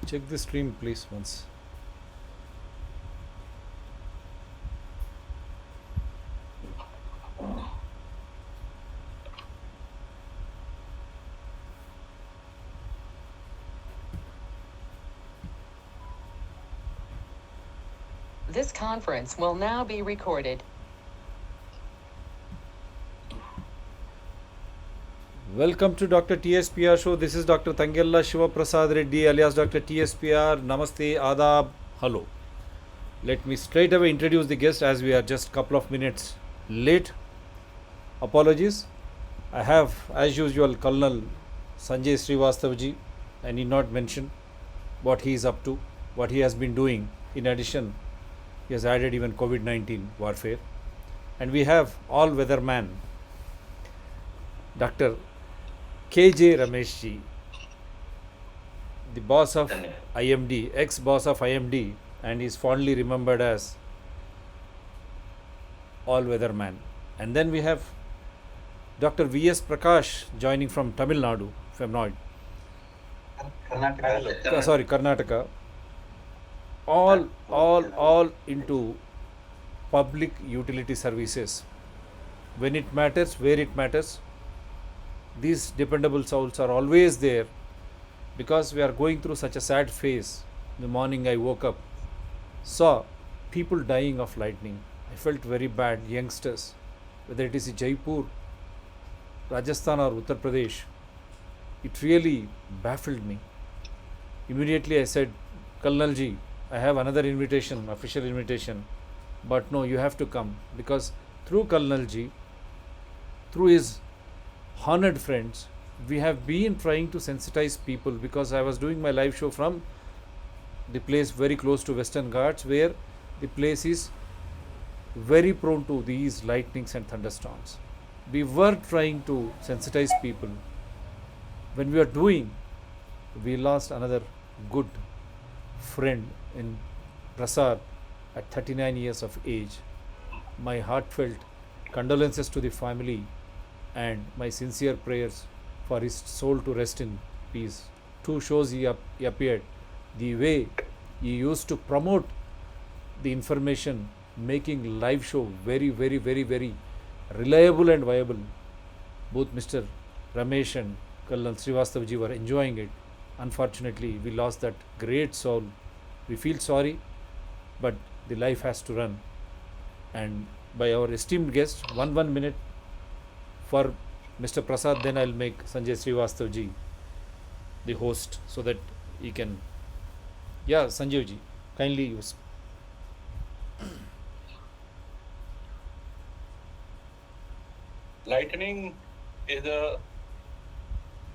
Check the stream, please, once. This conference will now be recorded. Welcome to Dr. TSPR show. This is Dr. Tangella Shiva Prasad Reddy alias Dr. TSPR. Namaste, Adab, hello. Let me straight away introduce the guest as we are just couple of minutes late. Apologies. I have, as usual, Colonel Sanjay Srivastavji. I need not mention what he is up to, what he has been doing. In addition, he has added even COVID-19 warfare. And we have all-weather man, Dr. KJ Rameshji, the boss of IMD, ex-boss of IMD, and is fondly remembered as all-weather man. And then we have Dr. V.S. Prakash joining from Tamil Nadu, if I'm not, Karnataka. All into public utility services. When it matters, where it matters, these dependable souls are always there because we are going through such a sad phase. In the morning I woke up, saw people dying of lightning. I felt very bad. Youngsters, whether it is in Jaipur, Rajasthan, or Uttar Pradesh, it really baffled me. Immediately I said, Colonel Ji, I have another invitation, official invitation, but no, you have to come because through Colonel Ji, through his honored friends, we have been trying to sensitize people because I was doing my live show from the place very close to Western Ghats where the place is very prone to these lightnings and thunderstorms. We were trying to sensitize people. When we were doing, we lost another good friend in Prasad at 39 years of age. My heartfelt condolences to the family and my sincere prayers for his soul to rest in peace. 2 shows he appeared. The way he used to promote the information, making live show very, very, very, very reliable and viable. Both Mr. Ramesh and Colonel Srivastavji were enjoying it. Unfortunately, we lost that great soul. We feel sorry, but the life has to run. And by our esteemed guest, one minute for Mr. Prasad, then I'll make Sanjay Srivastavji the host so that he can. Yeah, Sanjayji, kindly use. Lightning is a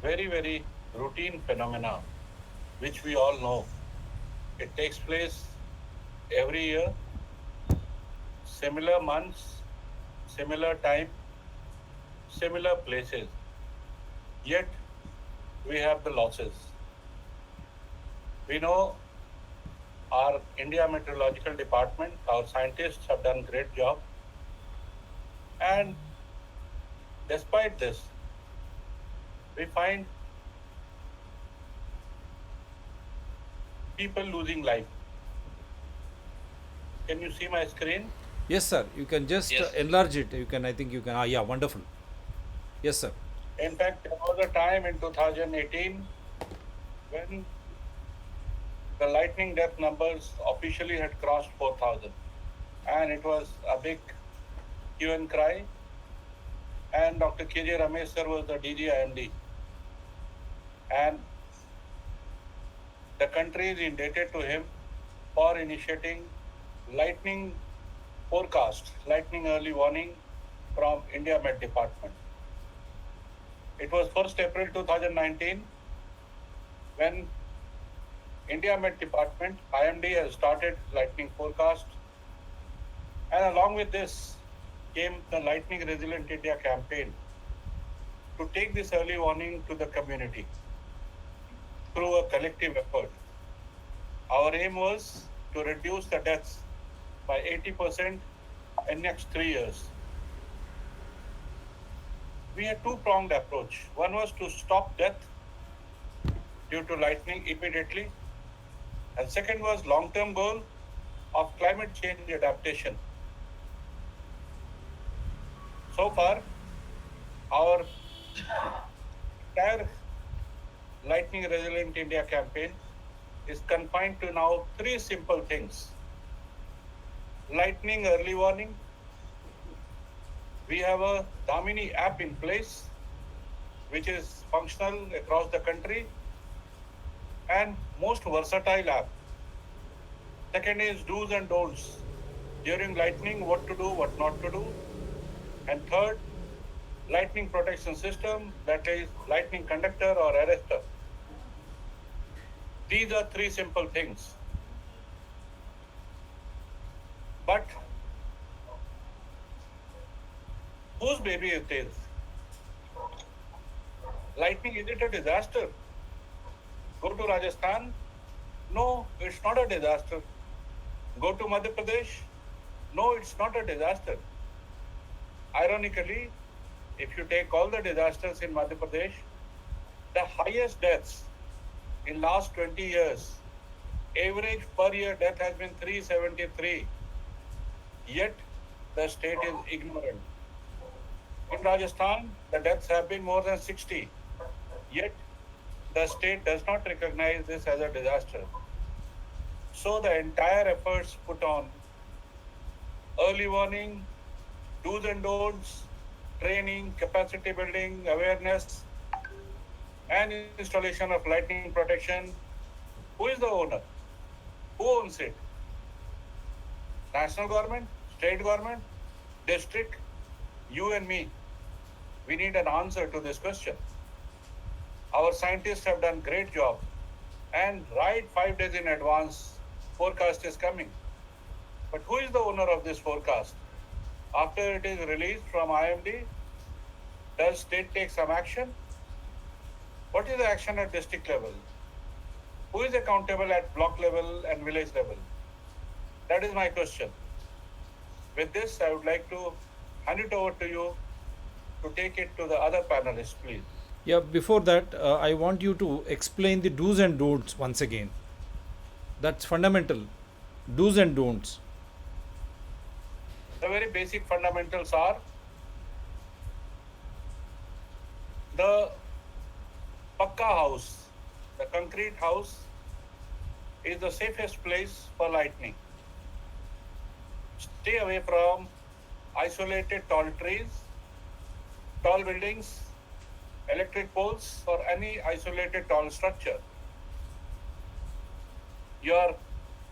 very, very routine phenomena which we all know. It takes place every year, similar months, similar time, similar places. Yet we have the losses. We know our India Meteorological Department, our scientists have done great job. And despite this, we find people losing life. Can you see my screen? Yes, sir. You can just Yes. enlarge it. You can. I think you can. Yeah, wonderful. Yes, sir. In fact, there was a time in 2018 when the lightning death numbers officially had crossed 4,000. And it was a big hue and cry. And Dr. KJ Ramesh sir was the DG IMD. And the country is indebted to him for initiating lightning forecast, lightning early warning from India Met Department. It was 1st April 2019 when India Met Department, IMD, has started lightning forecast. And along with this came the Lightning Resilient India campaign to take this early warning to the community through a collective effort. Our aim was to reduce the deaths by 80% in next 3 years. We had two-pronged approach. One was to stop death due to lightning immediately, And second was long-term goal of climate change adaptation. So far, our entire Lightning Resilient India campaign is confined to now three simple things. Lightning early warning. We have a Damini app in place, which is functional across the country and most versatile app. Second is do's and don'ts. During lightning, what to do, what not to do. And third, lightning protection system, that is lightning conductor or arrestor. These are three simple things. But whose baby it is? Lightning, is it a disaster? Go to Rajasthan? No, it's not a disaster. Go to Madhya Pradesh? No, it's not a disaster. Ironically, if you take all the disasters in Madhya Pradesh, the highest deaths in last 20 years, average per year death has been 373. Yet the state is ignorant. In Rajasthan, the deaths have been more than 60. Yet the state does not recognize this as a disaster. So the entire efforts put on early warning, do's and don'ts, training, capacity building, awareness, and installation of lightning protection. Who is the owner? Who owns it? National government, state government, district, you and me. We need an answer to this question. Our scientists have done great job, and right 5 days in advance, forecast is coming. But who is the owner of this forecast? After it is released from IMD, does state take some action? What is the action at district level? Who is accountable at block level and village level? That is my question. With this, I would like to hand it over to you to take it to the other panelists, please. Yeah, before that, I want you to explain the do's and don'ts once again. That's fundamental. Do's and don'ts. The very basic fundamentals are the Pakka house, the concrete house, is the safest place for lightning. Stay away from isolated tall trees, tall buildings, electric poles, or any isolated tall structure. Your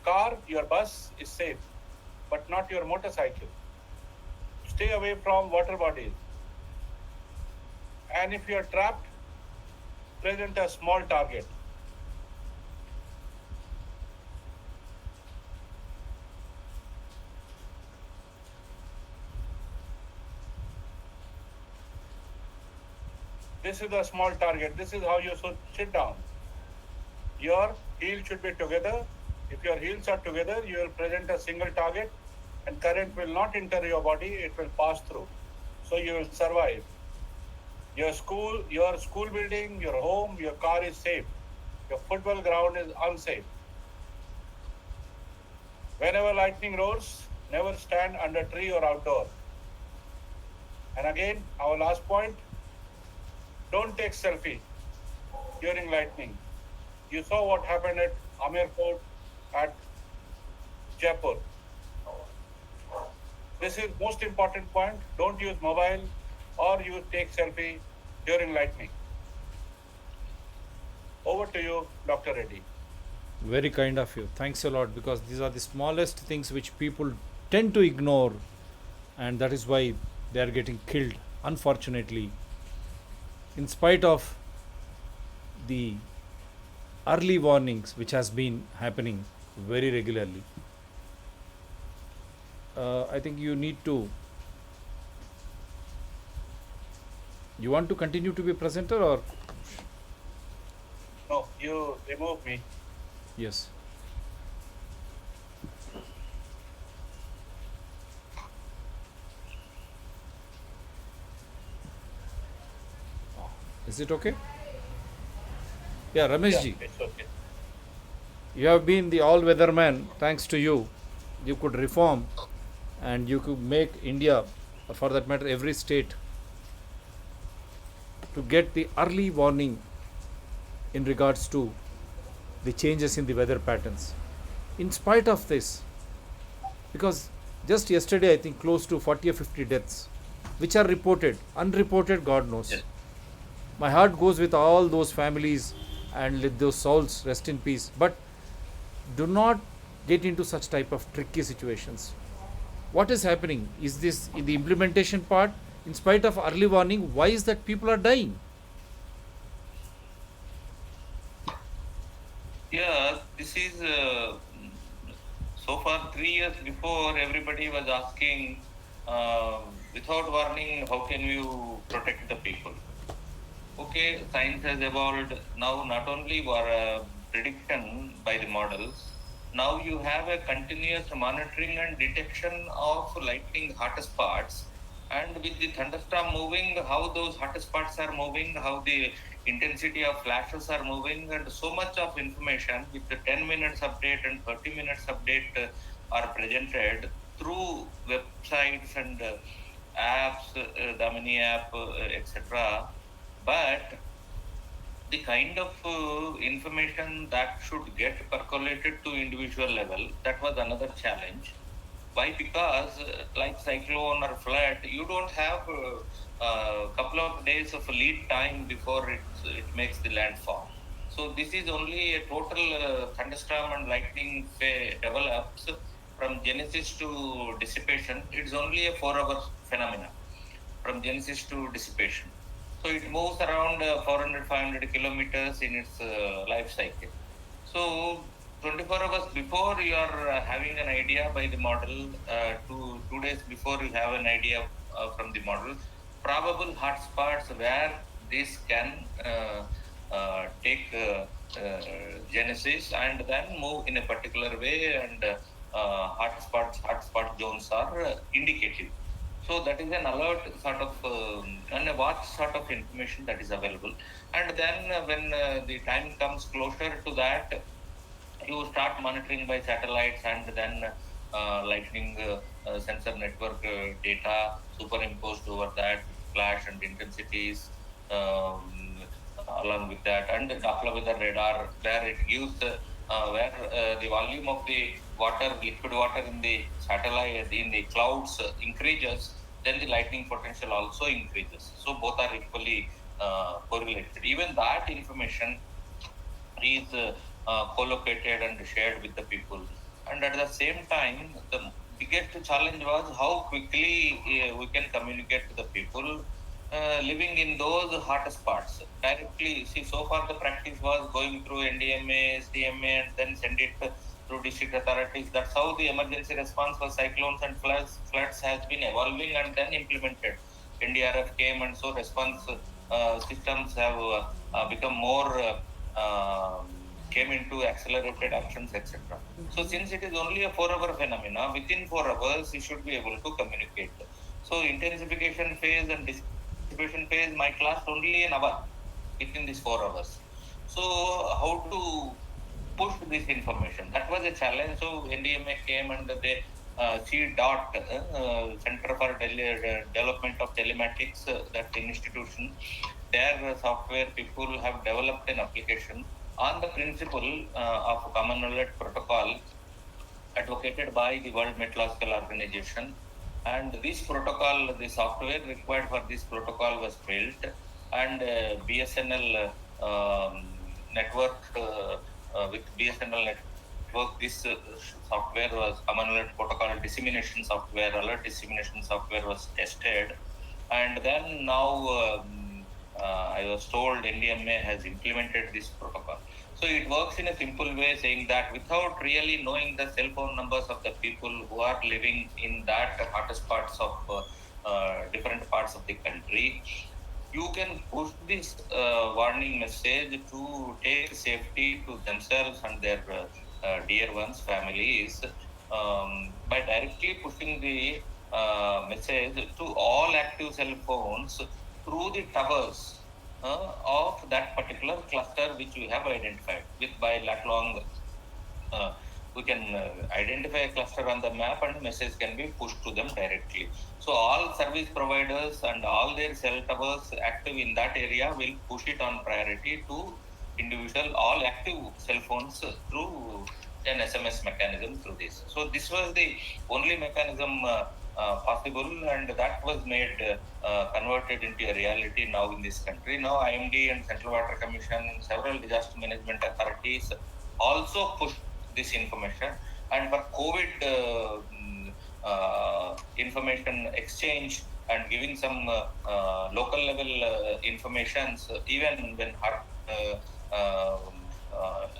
car, your bus is safe, but not your motorcycle. Stay away from water bodies. And if you are trapped, present a small target. This is a small target. This is how you should sit down. Your heels should be together. If your heels are together, you will present a single target and current will not enter your body, it will pass through. So you will survive. Your school building, your home, your car is safe. Your football ground is unsafe. Whenever lightning roars, never stand under tree or outdoor. And again, our last point, don't take selfie during lightning. You saw what happened at Amer Fort at Jaipur. This is most important point. Don't use mobile or you take selfie during lightning. Over to you, Dr. Reddy. Very kind of you. Thanks a lot, because these are the smallest things which people tend to ignore, and that is why they are getting killed, unfortunately, in spite of the early warnings which has been happening very regularly. I think you need to. You want to continue to be presenter, or No, you remove me. yes? Is it okay? Yeah, Ramesh ji. It's okay. You have been the all weather man. Thanks to you, you could reform and you could make India, or for that matter, every state, to get the early warning in regards to the changes in the weather patterns. In spite of this, because just yesterday I think close to 40 or 50 deaths, which are reported, unreported, God knows. Yes. My heart goes with all those families and let those souls rest in peace. But do not get into such type of tricky situations. What is happening? Is this in the implementation part? In spite of early warning, why is that people are dying? Yeah, this is so far 3 years before everybody was asking, without warning, how can you protect the people? Okay, science has evolved. Now, not only prediction by the models, now you have a continuous monitoring and detection of lightning hottest spots. And with the thunderstorm moving, how those hottest spots are moving, how the intensity of flashes are moving, and so much of information with the 10 minutes update and 30 minutes update are presented through websites and apps, Damini app, etc. But the kind of information that should get percolated to individual level, that was another challenge. Why? Because like cyclone or flood, you don't have a couple of days of lead time before it makes the landfall. So this is only a total thunderstorm and lightning develops from genesis to dissipation. It's only a 4-hour phenomenon from genesis to dissipation. So it moves around 400-500 kilometers in its life cycle. So 24 hours before you are having an idea by the model, 2 days before you have an idea from the model, probable hotspots where this can take genesis and then move in a particular way, and hotspot zones are indicative. So that is an alert sort of and a watch sort of information that is available. And then when the time comes closer to that, you start monitoring by satellites, and then lightning sensor network data superimposed over that, flash and intensities along with that, and the Doppler weather radar, where it gives where the volume of the water, liquid water in the satellite, in the clouds increases, then the lightning potential also increases. So both are equally correlated. Even that information is co-located and shared with the people. And at the same time, the biggest challenge was how quickly we can communicate to the people living in those hot spots directly. See, so far the practice was going through NDMA, CMA, and then send it through district authorities. That's how the emergency response for cyclones and floods has been evolving and then implemented. NDRF came, and so response systems have become more came into accelerated actions, etc. So since it is only a 4-hour phenomena, within 4 hours you should be able to communicate. So intensification phase and dissipation phase might last only an hour within these 4 hours. So how to push this information? That was a challenge. So NDMA came, and they CDOT, Center for Development of Telematics, that institution, their software people have developed an application on the principle of Common Alert Protocol advocated by the World Meteorological Organization. And this protocol, the software required for this protocol was built, and BSNL network, with BSNL network, this software was Common Alert Protocol dissemination software, alert dissemination software was tested. And then now I was told NDMA has implemented this protocol. So it works in a simple way, saying that without really knowing the cell phone numbers of the people who are living in that hottest parts of different parts of the country, you can push this warning message to take safety to themselves and their dear ones, families, by directly pushing the message to all active cell phones through the towers of that particular cluster which we have identified with by lat long we can identify a cluster on the map and message can be pushed to them directly. So all service providers and all their cell towers active in that area will push it on priority to individual all active cell phones through an SMS mechanism through this. So this was the only mechanism possible, and that was made converted into a reality now in this country. Now IMD and Central Water Commission and several disaster management authorities also pushed this information, and for COVID information exchange and giving some local level informations, even when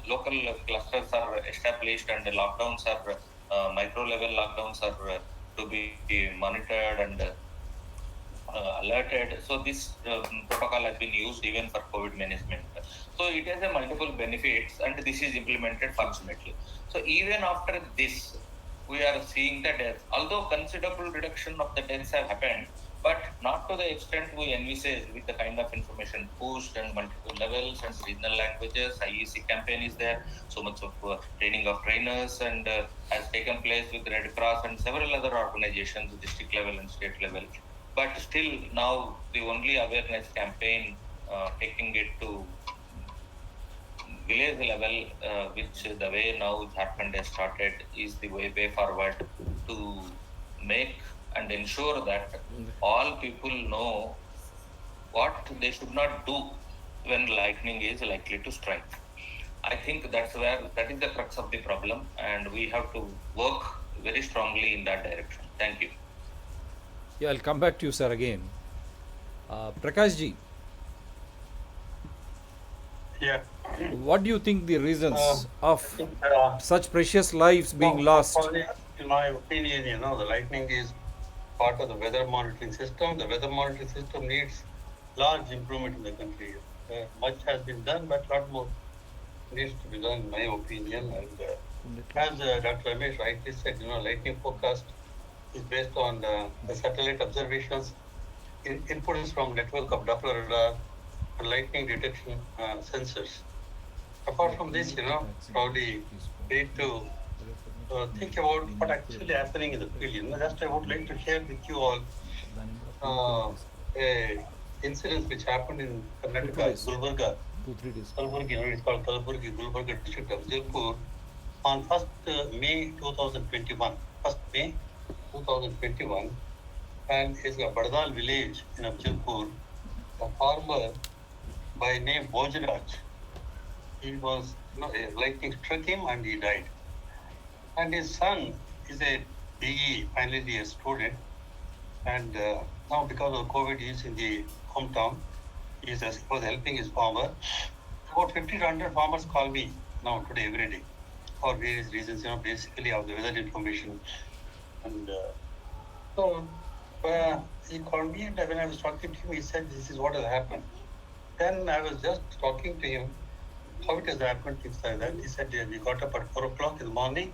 local clusters are established and the lockdowns are micro level lockdowns are to be monitored and alerted. So this protocol has been used even for COVID management. So it has a multiple benefits, and this is implemented fortunately. So even after this, we are seeing the deaths. Although considerable reduction of the deaths have happened, but not to the extent we envisaged with the kind of information pushed and multiple levels and regional languages. IEC campaign is there. So much of training of trainers and has taken place with Red Cross and several other organizations, district level and state level. But still, now the only awareness campaign taking it to village level, which the way now Jharkhand has started, is the way forward to make and ensure that all people know what they should not do when lightning is likely to strike. I think that is the crux of the problem, and we have to work very strongly in that direction. Thank you. Yeah, I'll come back to you, sir, again. Prakash ji, Yeah. what do you think the reasons of Uh, such precious lives being no, lost? actually, in my opinion, the lightning is part of the weather monitoring system. The weather monitoring system needs large improvement in the country. Much has been done, but a lot more needs to be done, in my opinion. And as Dr. Ramesh rightly said, lightning forecast is based on the satellite observations. Input is from network of Doppler radar and lightning detection sensors. Apart from this, probably we need to think about what actually happening in the field. Just I would like to share with you all a incident which happened in Karnataka, Gulbarga. 2-3 days. Kalburgi, it's called Kalburgi, Gulbarga district of Jaipur, on 1st May 2021. 1st May 2021, and it's a Bardal village in Jaipur. A farmer by name Bojraj, he was, lightning struck him and he died. And his son is a BE, final year student, and now because of COVID, he is in the hometown. He was helping his farmer. About 50 to 100 farmers call me now today every day for various reasons, basically of the weather information. And so he called me, and when I was talking to him, he said, "This is what has happened." Then I was just talking to him, how it has happened, things like that. He said, "We got up at 4 o'clock in the morning.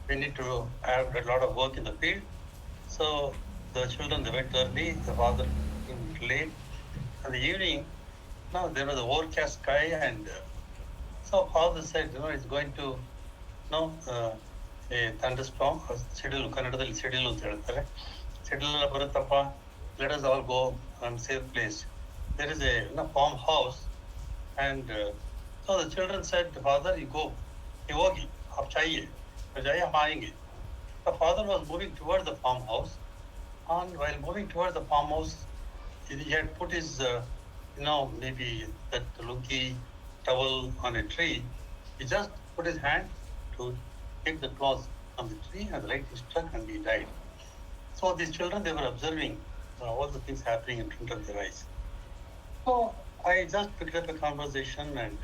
We need to have a lot of work in the field. So the children, they went early, the father came late. In the evening, now there was a overcast sky, and so father said, it's going to, a thunderstorm, ಸಿಡಿಲು ಕನ್ನಡದಲ್ಲಿ ಸಿಡಿಲು ಅಂತ ಹೇಳ್ತಾರೆ. ಸಿಡಿಲೆಲ್ಲ ಬರುತ್ತಪ್ಪ, let us all go and safe place. There is a farmhouse, and so the children said, "Father, you go, you hogi, आप चाहिए, तो जाइए हम आएंगे." The father was moving towards the farmhouse, and while moving towards the farmhouse, he had put his, maybe that lungi towel on a tree. He just put his hand to take the cloth from the tree, and the lightning struck and he died. So these children, they were observing all the things happening in front of their eyes. So I just picked up a conversation and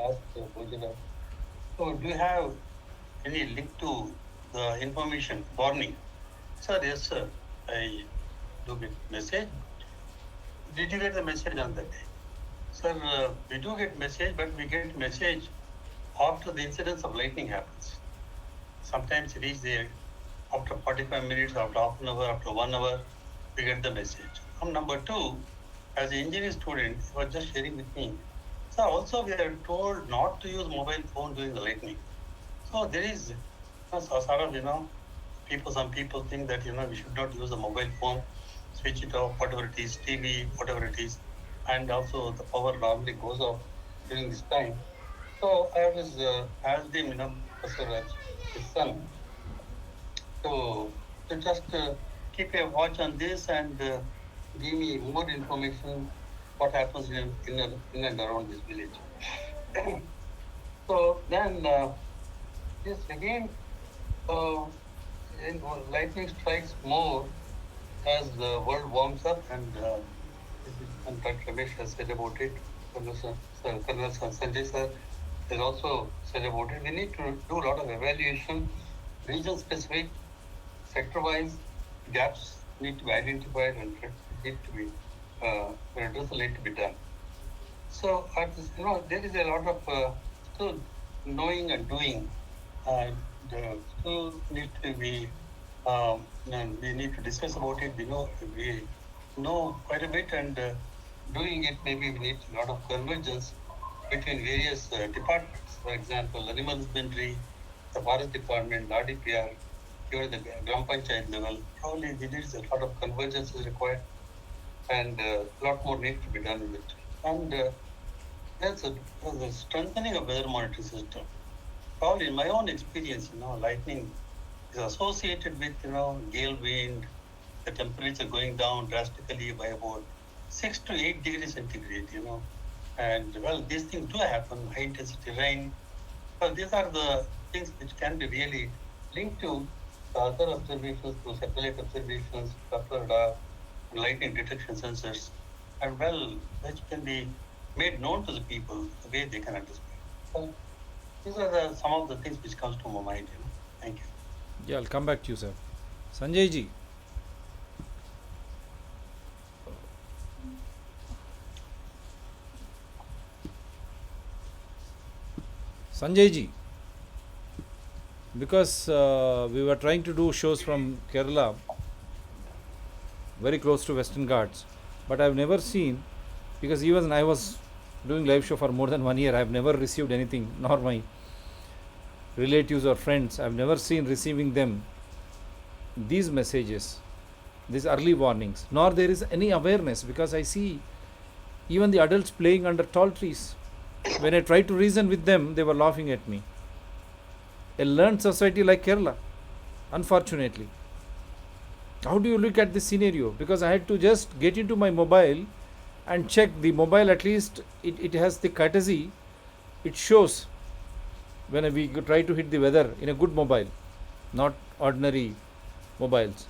asked Bojana, so do you have any link to the information warning? Sir, yes, sir. I do get message. Did you get the message on that day? Sir, we do get message, but we get message after the incidence of lightning happens. Sometimes it is there after 45 minutes, after half an hour, after 1 hour, we get the message. Number two, as an engineering student, he was just sharing with me. So also we are told not to use mobile phone during the lightning. So there is sort of, some people think that, we should not use the mobile phone, switch it off, whatever it is, TV, whatever it is. And also the power normally goes off during this time. So I was asked him, Professor Raj, his son, to just keep a watch on this and give me more information what happens in and around this village. So then this again, uh, lightning strikes more as the world warms up, and Dr. Ramesh has said about it. Colonel Sanjay sir has also said about it. We need to do a lot of evaluation, region specific, sector wise. Gaps need to be identified and need to be addressed, need to be done. So, there is a lot of still knowing and doing. Still need to be. We need to discuss about it. We know quite a bit, and doing it, maybe we need a lot of convergence between various departments. For example, animal husbandry, the forest department, RDPR, even the Gram Panchayat level. Probably there is a lot of convergence is required, and a lot more needs to be done with it. And that's the strengthening of weather monitoring system. Probably in my own experience, lightning is associated with, gale wind, the temperature going down drastically by about 6 to 8 degrees centigrade, And well, these things do happen, high intensity rain. Well, these are the things which can be really linked to the other observations, to satellite observations, Doppler radar, lightning detection sensors, and well, which can be made known to the people the way they can understand. Well, these are some of the things which comes to my mind. Thank you. Yeah, I'll come back to you, sir. Sanjay ji. Sanjay ji. Because we were trying to do shows from Kerala, very close to Western Ghats, but I've never seen, because even I was doing live show for more than 1 year, I've never received anything, nor my relatives or friends, I've never seen receiving them these messages, these early warnings, nor there is any awareness, because I see even the adults playing under tall trees. When I tried to reason with them, they were laughing at me. A learned society like Kerala, unfortunately. How do you look at this scenario? Because I had to just get into my mobile and check the mobile, at least it has the courtesy, it shows when we try to hit the weather in a good mobile, not ordinary mobiles.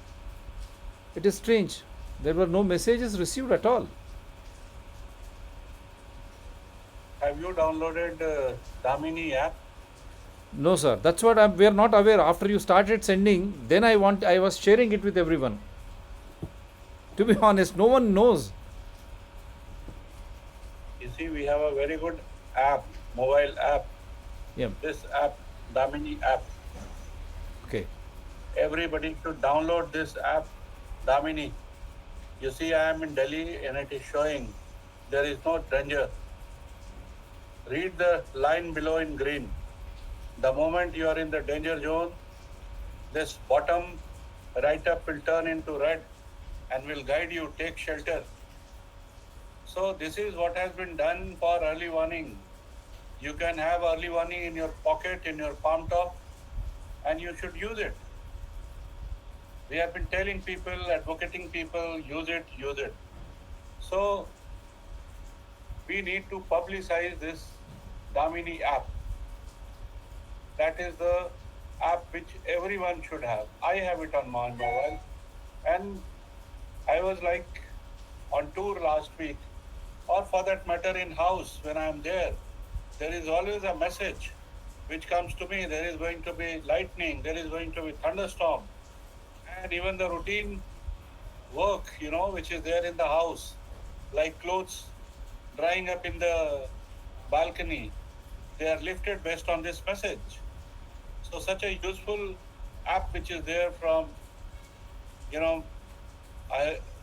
It is strange. There were no messages received at all. Have you downloaded Damini app? No, sir. That's what we are not aware. After you started sending, then I was sharing it with everyone. To be honest, no one knows. You see, we have a very good app, mobile app. Yeah. This app, Damini app. Okay. Everybody should download this app, Damini. You see, I am in Delhi and it is showing there is no danger. Read the line below in green. The moment you are in the danger zone, this bottom right up will turn into red and will guide you, take shelter. So this is what has been done for early warning. You can have early warning in your pocket, in your palm top, and you should use it. We have been telling people, advocating people, use it, use it. So we need to publicize this Damini app. That is the app which everyone should have. I have it on my mobile. And I was like on tour last week, or for that matter in house when I am there is always a message which comes to me. There is going to be lightning, there is going to be thunderstorm. And even the routine work, which is there in the house, like clothes drying up in the balcony, they are lifted based on this message. So such a useful app which is there from,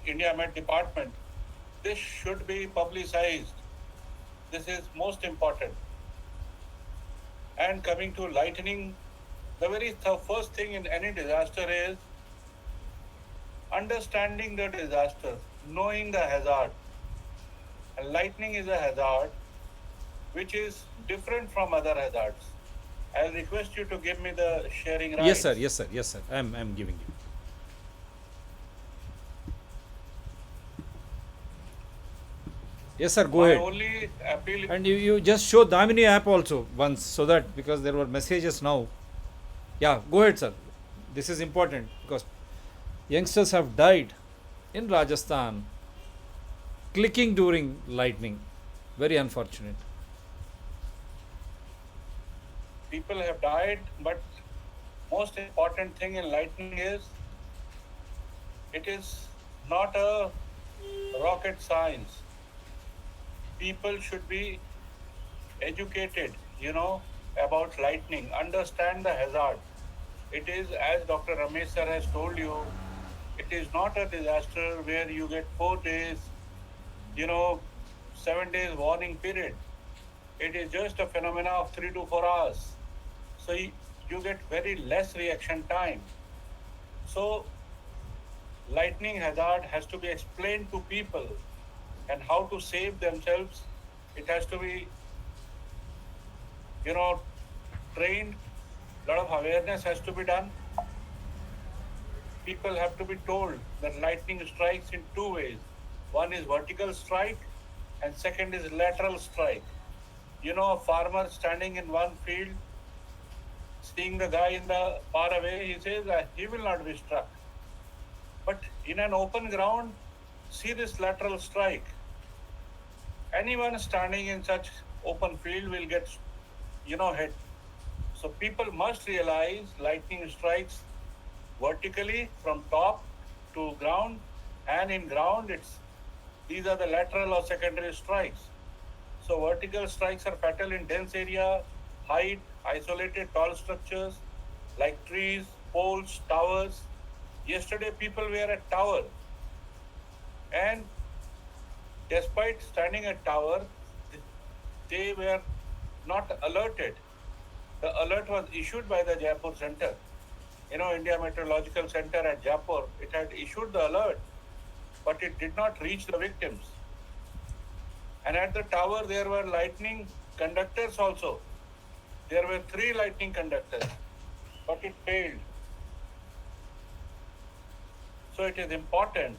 India Met Department, this should be publicized. This is most important. And coming to lightning The very first thing in any disaster is understanding the disaster, knowing the hazard. And lightning is a hazard which is different from other hazards. I'll request you to give me the sharing rights. Yes, sir. Yes, sir. Yes, sir. I'm giving you. Yes, sir. Go My ahead. only appeal And you just show Damini app also once, so that because there were messages now. Yeah, go ahead, sir. This is important because youngsters have died in Rajasthan clicking during lightning. Very unfortunate. people have died, but most important thing in lightning is it is not a rocket science. People should be educated, about lightning, understand the hazard. It is, as Dr. Ramesh sir has told you, it is not a disaster where you get 4 days, 7 days warning period. It is just a phenomena of 3 to 4 hours. So you get very less reaction time. So lightning hazard has to be explained to people, and how to save themselves. It has to be, trained. A lot of awareness has to be done. People have to be told that lightning strikes in two ways. One is vertical strike, and second is lateral strike. A farmer standing in one field, seeing the guy in the far away, he says he will not be struck. But in an open ground, see this lateral strike. Anyone standing in such open field will get, hit. So people must realize lightning strikes vertically from top to ground, and in ground these are the lateral or secondary strikes. So vertical strikes are fatal in dense area, height, isolated tall structures like trees, poles, towers. Yesterday people were at tower, and despite standing at tower, they were not alerted. The alert was issued by the Jaipur Center. India Meteorological Center at Jaipur, it had issued the alert, but it did not reach the victims. And at the tower, there were lightning conductors also. There were 3 lightning conductors, but it failed. So it is important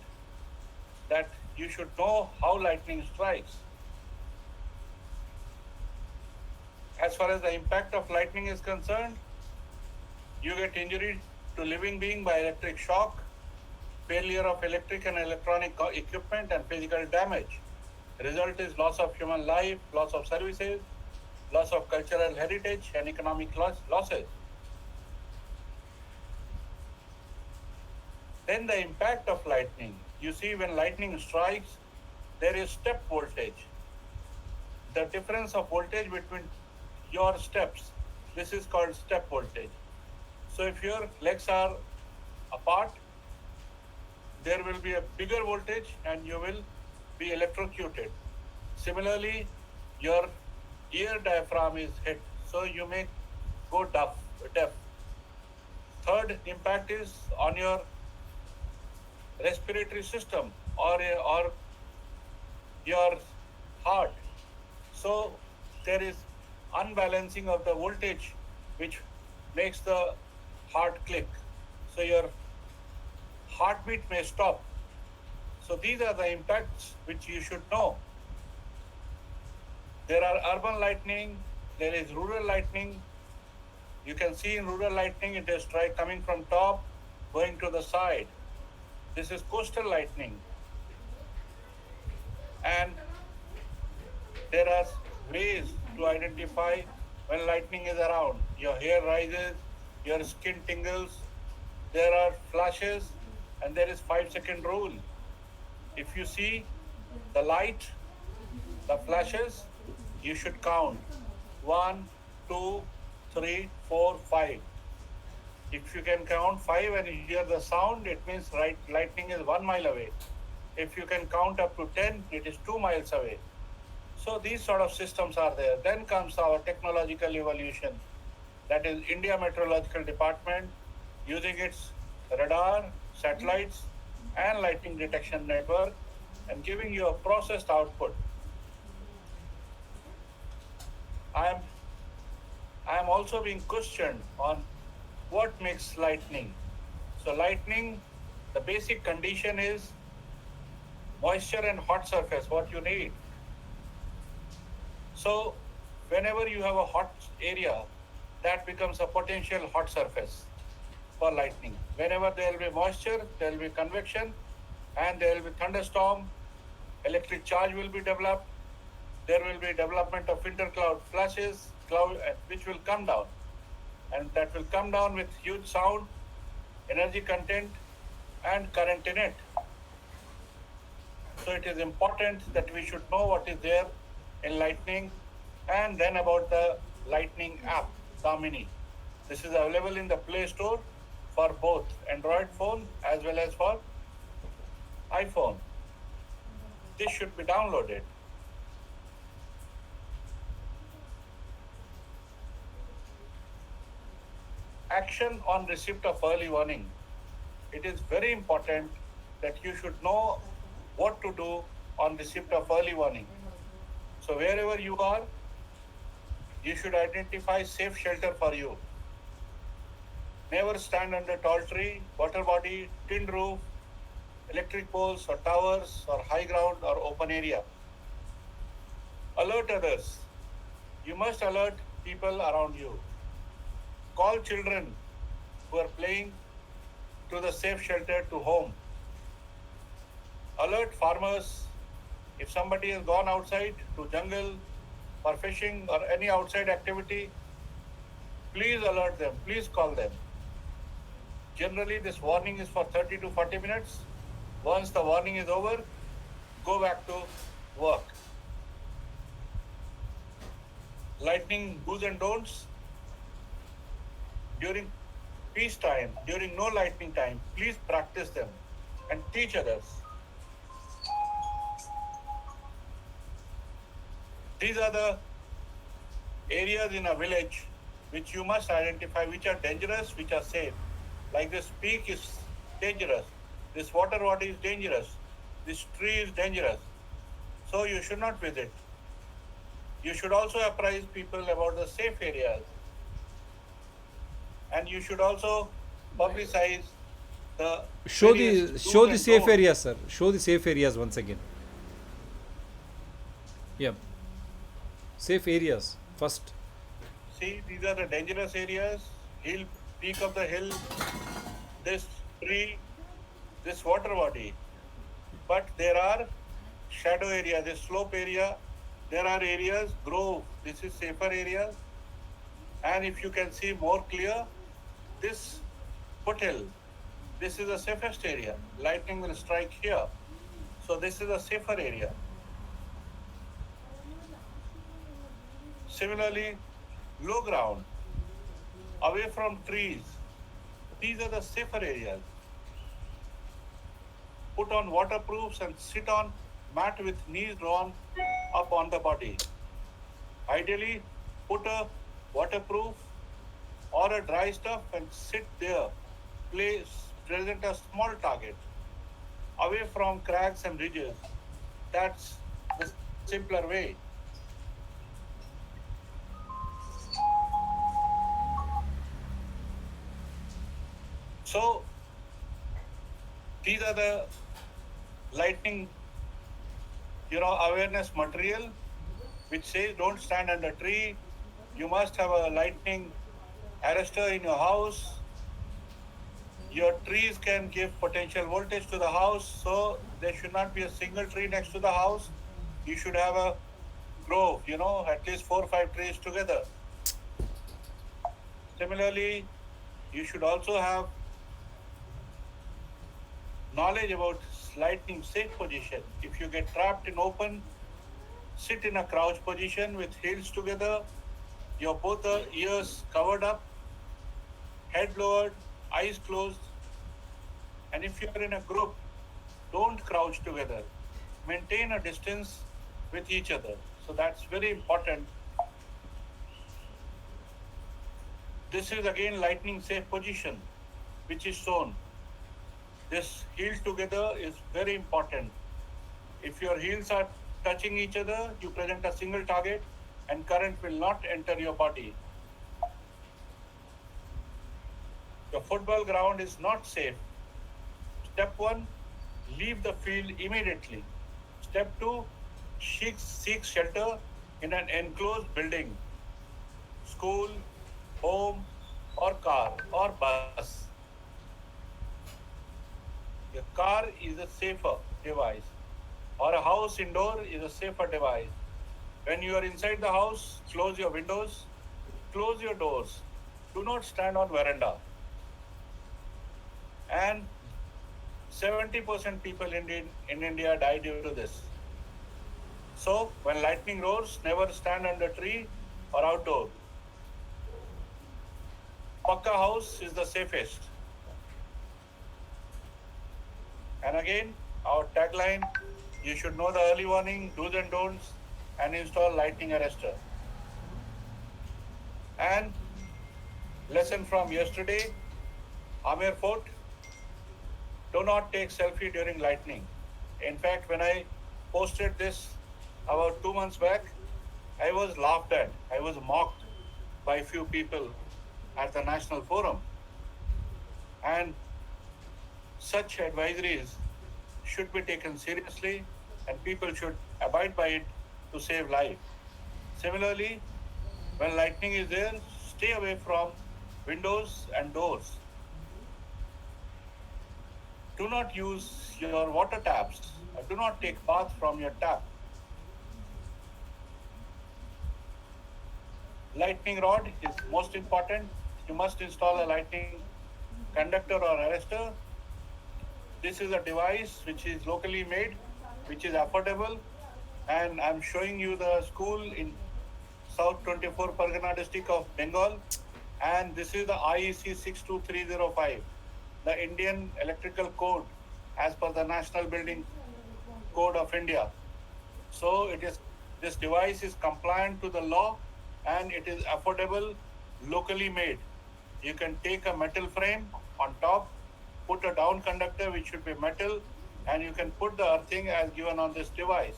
that you should know how lightning strikes. As far as the impact of lightning is concerned, you get injury to living being by electric shock, failure of electric and electronic equipment, and physical damage. Result is loss of human life, loss of services, loss of cultural heritage, and economic losses. Then the impact of lightning. You see, when lightning strikes, there is step voltage. The difference of voltage between your steps, this is called step voltage. So if your legs are apart, there will be a bigger voltage and you will be electrocuted. Similarly, your ear diaphragm is hit, so you may go deaf. Third impact is on your respiratory system or your heart. So there is unbalancing of the voltage which makes the heart click. So your heartbeat may stop. So these are the impacts which you should know. There are urban lightning, there is rural lightning. You can see in rural lightning it is coming from top, going to the side. This is coastal lightning. And there are ways to identify when lightning is around. Your hair rises, your skin tingles, there are flashes, and there is 5-second rule. If you see the light, the flashes, you should count 1, 2, 3, 4, 5. If you can count 5 and you hear the sound, it means lightning is 1 mile away. If you can count up to 10, it is 2 miles away. So these sort of systems are there. Then comes our technological evolution. that is India Meteorological Department, using its radar, satellites, and lightning detection network, and giving you a processed output. I am also being questioned on what makes lightning. So lightning, the basic condition is moisture and hot surface, what you need. So whenever you have a hot area, that becomes a potential hot surface for lightning. Whenever there will be moisture, there will be convection, and there will be thunderstorm, electric charge will be developed, there will be development of intercloud flashes, cloud which will come down, and that will come down with huge sound, energy content, and current in it. So it is important that we should know what is there in lightning, and then about the lightning app, Damini. This is available in the Play Store for both Android phone as well as for iPhone. This should be downloaded. Action on receipt of early warning. It is very important that you should know what to do on receipt of early warning. So wherever you are, you should identify safe shelter for you. Never stand under tall tree, water body, tin roof, electric poles or towers or high ground or open area. Alert others. You must alert people around you. Call children who are playing to the safe shelter to home. Alert farmers. If somebody has gone outside to jungle for fishing or any outside activity, please alert them, please call them. Generally, this warning is for 30 to 40 minutes. Once the warning is over, go back to work. Lightning do's and don'ts. During peace time, during no lightning time, please practice them and teach others. These are the areas in a village which you must identify, which are dangerous, which are safe. Like this peak is dangerous, this water body is dangerous, this tree is dangerous. So you should not visit. You should also apprise people about the safe areas. And you should also publicize the Show various the do's show the and safe don'ts. areas, sir. Show the safe areas once again. Yeah. Safe areas first. See, these are the dangerous areas. Hill, peak of the hill, this tree, this water body. But there are shadow area, this slope area. There are areas, grove. This is safer areas. And if you can see more clear, this foothill, this is the safest area. Lightning will strike here. So this is a safer area. Similarly, low ground, away from trees, these are the safer areas. Put on waterproofs and sit on mat with knees drawn up on the body. Ideally, put a waterproof or a dry stuff and sit there. Present a small target away from cracks and ridges. That's the simpler way. So these are the lightning, awareness material which says don't stand under tree. You must have a lightning arrestor in your house. Your trees can give potential voltage to the house, so there should not be a single tree next to the house. You should have a grove, at least 4 or 5 trees together. Similarly, you should also have knowledge about lightning safe position. If you get trapped in open, sit in a crouch position with heels together, your both the ears covered up, head lowered, eyes closed. And if you are in a group, don't crouch together. Maintain a distance with each other. So that's very important. This is again lightning safe position, which is shown. This heels together is very important. If your heels are touching each other, you present a single target and current will not enter your body. Your football ground is not safe. Step 1, leave the field immediately. Step 2, seek shelter in an enclosed building, school, home, or car, or bus. A car is a safer device, or a house indoor is a safer device. When you are inside the house, close your windows, close your doors. Do not stand on veranda. And 70% people in India die due to this. So, when lightning roars, never stand under tree or outdoor. Pakka house is the safest. And again, our tagline, you should know the early warning, do's and don'ts, and install lightning arrestor. And lesson from yesterday, Amer Fort, do not take selfie during lightning. In fact, when I posted this about 2 months back, I was laughed at. I was mocked by few people at the National Forum. And such advisories should be taken seriously and people should abide by it to save life. Similarly, when lightning is there, stay away from windows and doors. Do not use your water taps. Do not take bath from your tap. Lightning rod is most important. You must install a lightning conductor or arrestor. This is a device which is locally made, which is affordable, and I'm showing you the school in South 24 Pargana district of Bengal, and this is the IEC 62305, the Indian Electrical Code as per the National Building Code of India. So this device is compliant to the law and it is affordable, locally made. You can take a metal frame on top, put a down conductor which should be metal, and you can put the earthing as given on this device.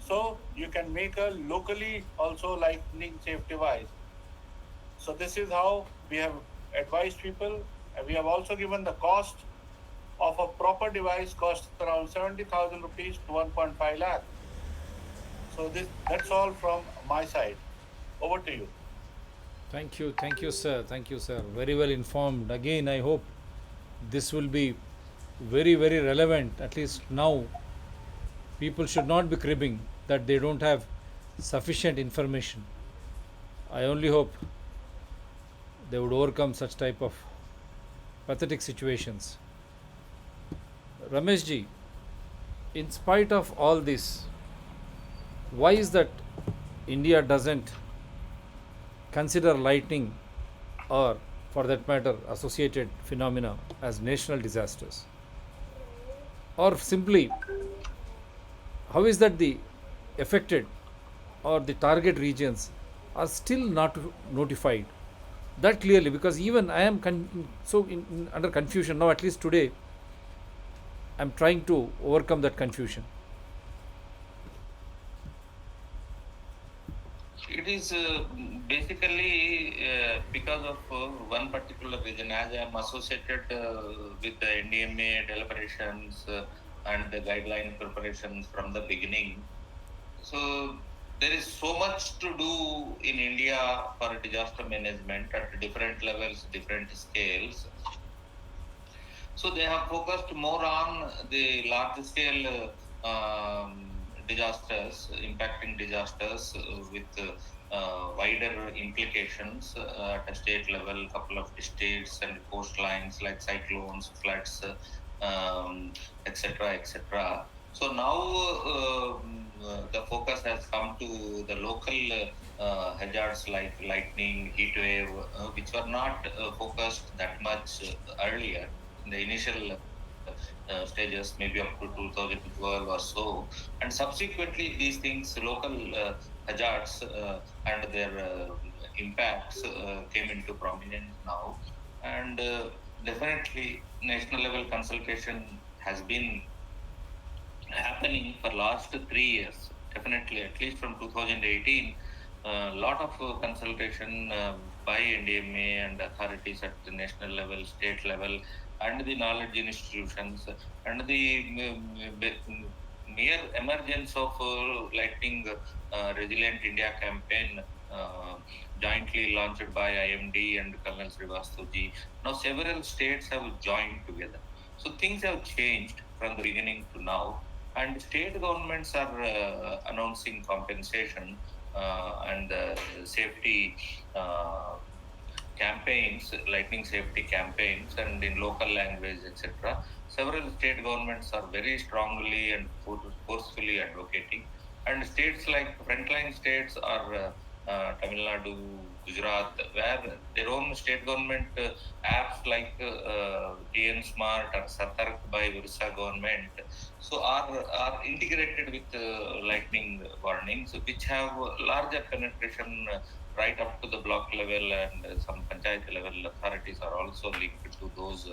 So you can make a locally also lightning safe device. So this is how we have advised people. And we have also given the cost of a proper device costs around 70,000 rupees to 1.5 lakh. So that's all from my side. Over to you. Thank you, sir. Thank you, sir. Very well informed. Again, I hope this will be very, very relevant. At least now, people should not be cribbing that they don't have sufficient information. I only hope they would overcome such type of pathetic situations. Ramesh ji, in spite of all this, why is that India doesn't consider lightning or, for that matter, associated phenomena as national disasters? Or simply, how is that the affected or the target regions are still not notified? That clearly, because even I am under confusion now. At least today, I am trying to overcome that confusion. It is basically because of one particular reason. As I am associated with the NDMA deliberations and the guideline preparations from the beginning, so there is so much to do in India for disaster management at different levels, different scales. So they have focused more on the large scale disasters, impacting disasters with wider implications at a state level, couple of states and coastlines like cyclones, floods, etc., etc. So now the focus has come to the local hazards like lightning, heat wave, which were not focused that much earlier in the initial stages, maybe up to 2012 or so. And subsequently, these things, local hazards and their impacts came into prominence now, and definitely national level consultation has been happening for last 3 years. Definitely, at least from 2018, a lot of consultation by NDMA and authorities at the national level, state level, and the knowledge institutions, and the mere emergence of Lightning Resilient India campaign, uh, jointly launched by IMD and Colonel Srivastava. Now, several states have joined together. So things have changed from the beginning to now, and state governments are announcing compensation and safety uh, campaigns, lightning safety campaigns, and in local language, etc. Several state governments are very strongly and forcefully advocating, and states like frontline states are Tamil Nadu, Gujarat, where their own state government apps like TN Smart or Satark by Orissa government, so are integrated with lightning warnings, which have larger penetration right up to the block level, and some panchayat level authorities are also linked to those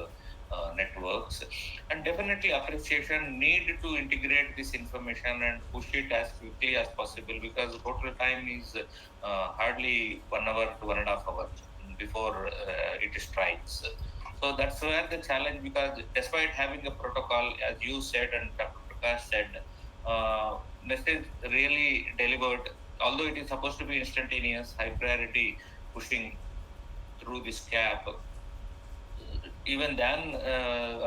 networks. And definitely appreciation need to integrate this information and push it as quickly as possible, because total time is hardly 1 hour to 1.5 hours before it strikes. So that's where the challenge, because despite having a protocol, as you said and Dr. Prakash said, message really delivered, although it is supposed to be instantaneous, high priority pushing through this cap. Even then,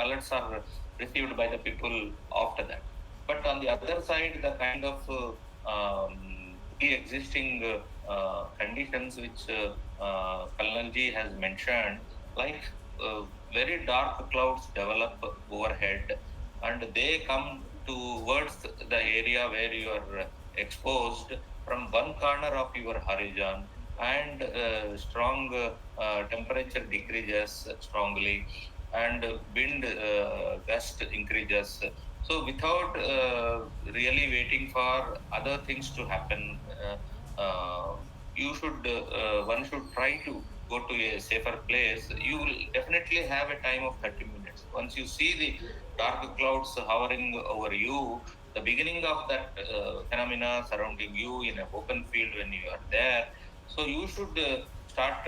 alerts are received by the people after that. But on the other side, the kind of pre-existing conditions which Colonel Ji has mentioned, like very dark clouds develop overhead, and they come towards the area where you are exposed from one corner of your horizon, and strong temperature decreases strongly, and wind gust increases. So without really waiting for other things to happen, you should one should try to go to a safer place. You will definitely have a time of 30 minutes. Once you see the dark clouds hovering over you, the beginning of that phenomena surrounding you in an open field when you are there, so you should start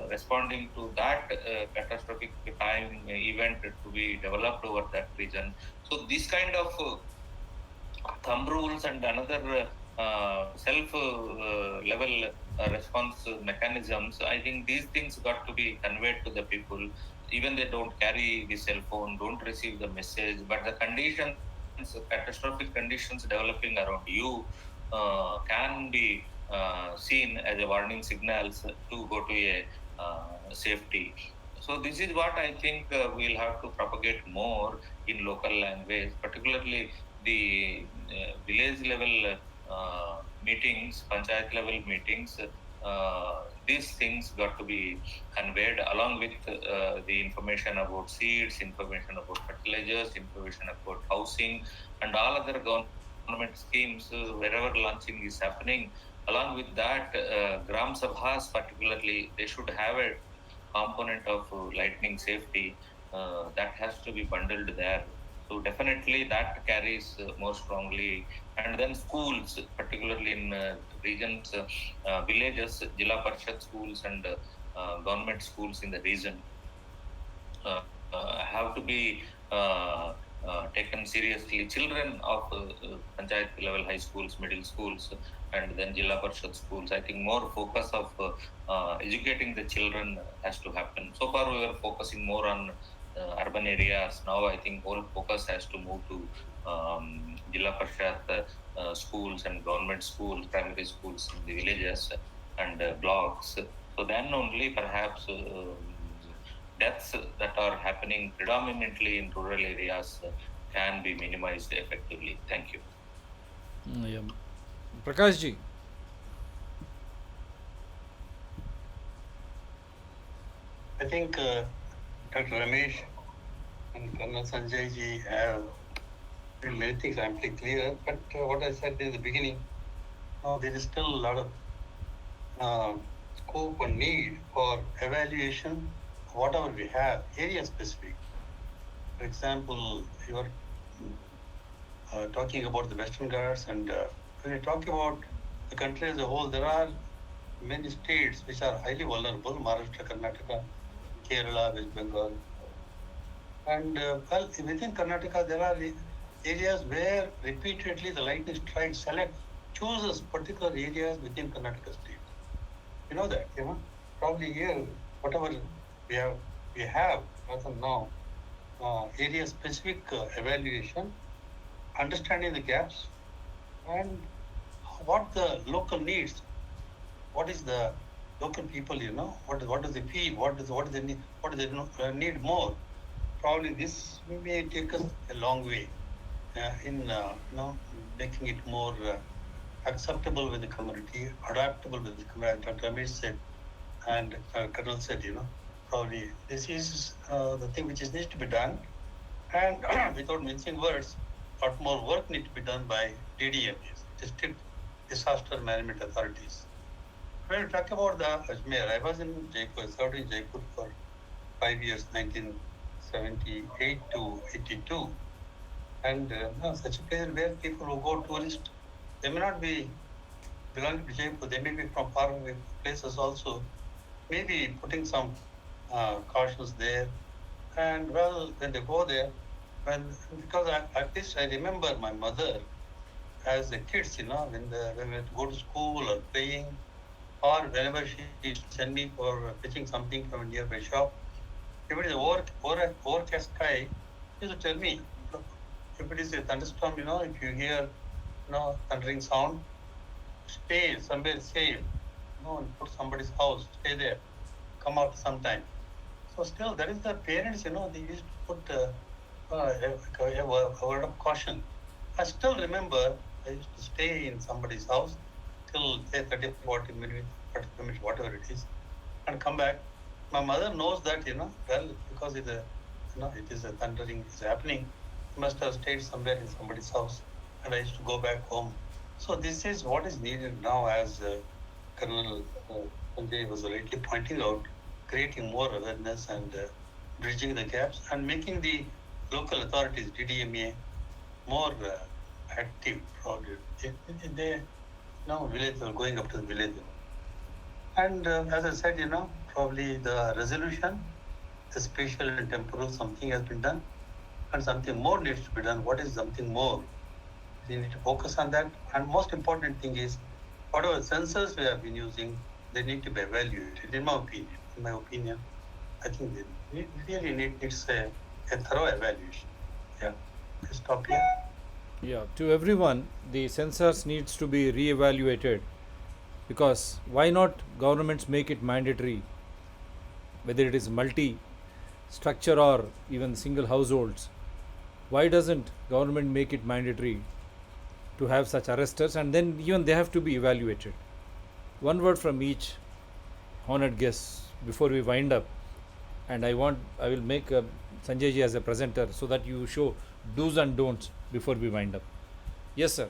responding to that catastrophic time event to be developed over that region. So this kind of thumb rules and another self level response mechanisms, I think these things got to be conveyed to the people. Even they don't carry the cell phone, don't receive the message, but the conditions, catastrophic conditions developing around you can be seen as a warning signals to go to a safety. So this is what I think we'll have to propagate more in local language, particularly the village level meetings, panchayat level meetings. These things got to be conveyed along with the information about seeds, information about fertilizers, information about housing, and all other government schemes wherever launching is happening. Along with that, Gram Sabhas particularly, they should have a component of lightning safety that has to be bundled there. So definitely that carries more strongly. And then schools, particularly in regions, villages, Jilla Parishad schools and government schools in the region have to be taken seriously. Children of panchayat level high schools, middle schools, and then Jilla Parishad schools, I think more focus of educating the children has to happen. So far we were focusing more on urban areas. Now I think whole focus has to move to Jilla Parishad schools and government schools, primary schools in the villages and blocks. So then only perhaps deaths that are happening predominantly in rural areas can be minimized effectively. Thank you. Yeah. Prakash ji. I think Dr. Ramesh and Colonel Sanjay ji have done many things amply clear, but what I said in the beginning, there is still a lot of scope and need for evaluation, whatever we have, area specific. For example, you are talking about the Western Ghats, and when you talk about the country as a whole, there are many states which are highly vulnerable: Maharashtra, Karnataka, Kerala, West Bengal, and well, within Karnataka, there are areas where repeatedly the lightning strike chooses particular areas within Karnataka state. You know that, probably here, whatever we have, as of now, area specific evaluation, understanding the gaps, and what the local needs, what is the local people, what do they feel, what do they need, what do they need more. Probably this may take us a long way in making it more acceptable with the community, adaptable with the community. Dr. Ramesh said, and Colonel said, probably this is the thing which needs to be done. And without mincing words, a lot more work needs to be done by DDMAs, District Disaster Management Authorities. When we talk about the Ajmer, I was in Jaipur, served in Jaipur for 5 years, 1978 to 82. And such a place where people who go tourist, they may not be belonging to Jaipur, they may be from far away places also, maybe putting some cautions there. And well, when they go there, because at least I remember my mother as a kids, when we go to school or playing, or whenever she send me for fetching something from a nearby shop, if it is overcast sky, she used to tell me, if it is a thunderstorm, if you hear, thundering sound, stay somewhere safe, and put somebody's house, stay there, come out sometime. So still, that is the parents, they used to put a word of caution. I still remember I used to stay in somebody's house till say 30, 40 minutes, 45 minutes, whatever it is, and come back. My mother knows that, well, because it is a thundering is happening, must have stayed somewhere in somebody's house, and I used to go back home. So this is what is needed now, as Colonel Sanjay was rightly pointing out, creating more awareness and bridging the gaps and making the local authorities, DDMA, more active. Probably they village are going up to the village. And as I said, probably the resolution, the spatial and temporal, something has been done, and something more needs to be done. What is something more? We need to focus on that. And most important thing is, whatever sensors we have been using, they need to be evaluated. In my opinion, I think they really needs a thorough evaluation. Yeah, let's stop here. Yeah, to everyone, the sensors needs to be re-evaluated, because why not governments make it mandatory, whether it is multi structure or even single households? Why doesn't government make it mandatory to have such arresters, and then even they have to be evaluated? One word from each honored guest before we wind up, and I will make Sanjay ji as a presenter so that you show do's and don'ts before we wind up. Yes, sir.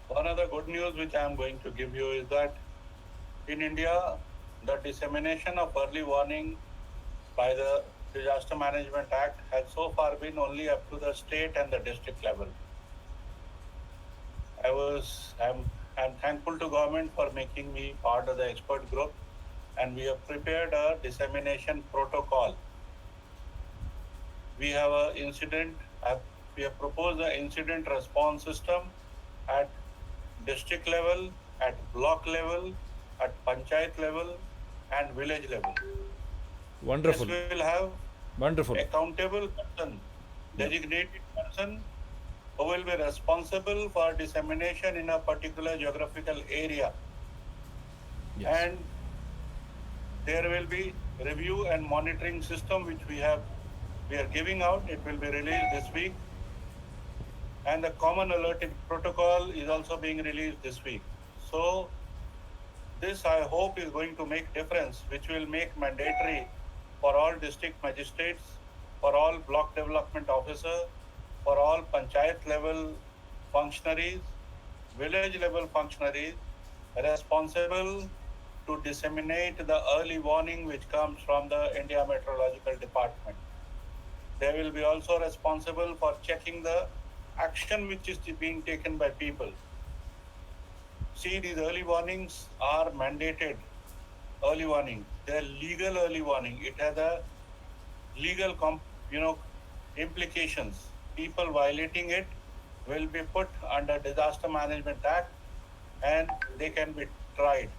One other good news which I am going to give you is that in India, the dissemination of early warning by the Disaster Management Act has so far been only up to the state and the district level. I'm thankful to government for making me part of the expert group, and we have prepared a dissemination protocol. We have we have proposed an incident response system at district level, at block level, at panchayat level, and village level. Wonderful. This will have Wonderful. accountable person, designated person who will be responsible for dissemination in a particular geographical area. Yes. And there will be review and monitoring system which we are giving out. It will be released this week. And the common alerting protocol is also being released this week. So this, I hope, is going to make difference, which will make mandatory for all district magistrates, for all block development officer, for all panchayat level functionaries, village level functionaries, responsible to disseminate the early warning which comes from the India Meteorological Department. They will be also responsible for checking the action which is being taken by people. See, these early warnings are mandated early warning. They are legal early warning. It has a legal implications. People violating it will be put under Disaster Management Act and they can be tried.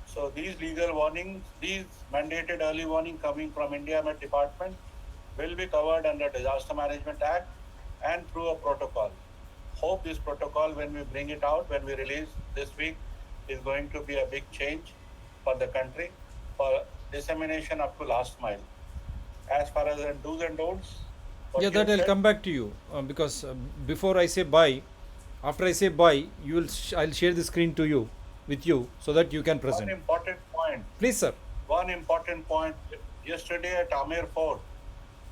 So these legal warnings, these mandated early warning coming from India Met Department will be covered under Disaster Management Act and through a protocol. Hope this protocol, when we bring it out, when we release this week, is going to be a big change for the country for dissemination up to last mile. As far as the do's and don'ts, what Yeah, you that I'll said, come back to you because before I say bye, after I say bye, you will I'll share the screen to you with you so that you can one present. important point. Please, sir. One important point. Yesterday at Amer Fort,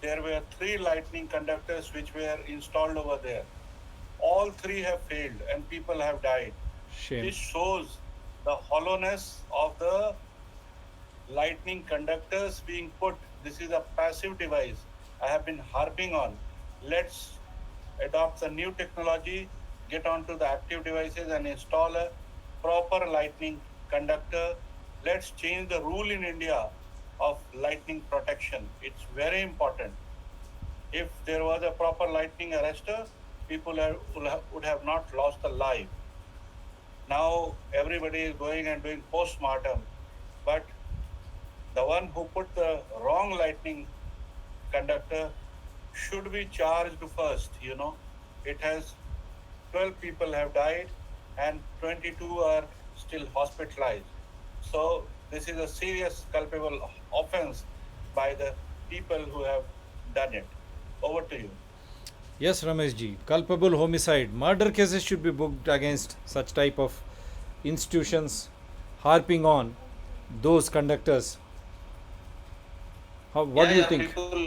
there were 3 lightning conductors which were installed over there. All 3 have failed and people have died. Shame. This shows the hollowness of the lightning conductors being put. This is a passive device. I have been harping on. Let's adopt the new technology, get onto the active devices and install a proper lightning conductor. Let's change the rule in India of lightning protection. It's very important. If there was a proper lightning arrestor, people would have not lost a life. Now everybody is going and doing post-mortem, but the one who put the wrong lightning conductor should be charged first. It has 12 people have died and 22 are still hospitalized. So this is a serious culpable offense by the people who have done it. Over to you. Yes, Ramesh ji. Culpable homicide. Murder cases should be booked against such type of institutions harping on those conductors. What do you think? People,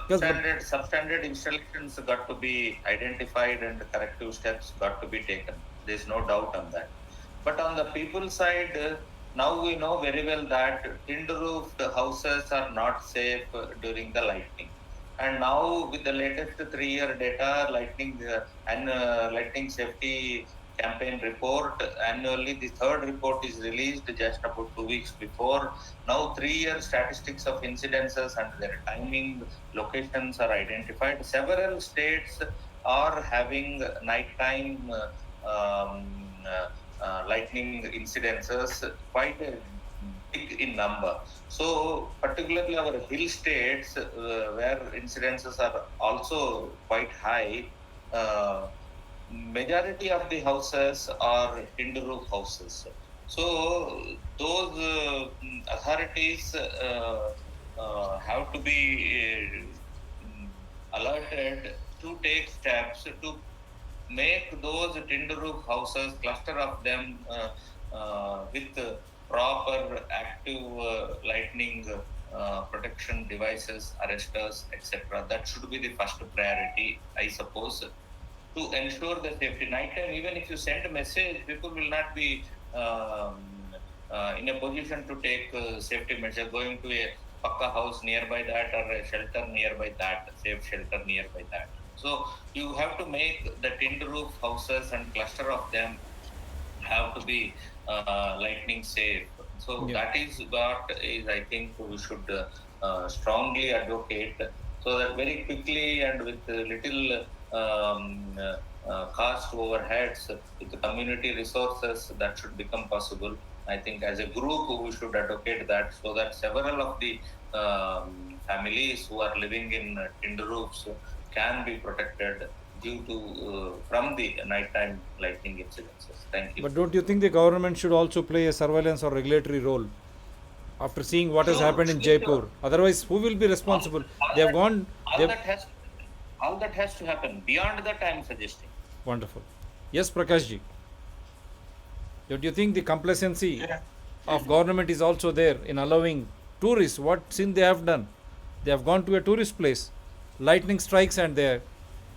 Yes, but- substandard installations got to be identified and corrective steps got to be taken. There's no doubt on that. But on the people side, now we know very well that tin-roofed houses are not safe during the lightning. And now with the latest 3-year data, lightning safety campaign report, annually the 3rd report is released just about 2 weeks before. Now 3-year statistics of incidences and their timing, locations are identified. Several states are having nighttime lightning incidences quite big in number. So particularly our hill states where incidences are also quite high, majority of the houses are tin roof houses. So those authorities have to be alerted to take steps to make those tin roof houses, cluster of them with proper active lightning protection devices, arresters, etc. That should be the first priority, I suppose, to ensure the safety. Nighttime, even if you send a message, people will not be in a position to take safety measure, going to a pakka house nearby that or a shelter nearby that, safe shelter nearby that. So you have to make the tin roof houses and cluster of them have to be lightning safe. So that is what is, I think, we should strongly advocate, so that very quickly and with little cost overheads, with the community resources, that should become possible. I think as a group we should advocate that, so that several of the families who are living in tin roofs can be protected due to from the nighttime lightning incidences. Thank you. But don't you think the government should also play a surveillance or regulatory role after seeing what has happened in Jaipur? Otherwise, who will be responsible? They have gone. All that has to happen. Beyond that, I am suggesting. Wonderful. Yes, Prakash ji. Don't you think the complacency of government is also there in allowing tourists? What sin they have done? They have gone to a tourist place, lightning strikes, and they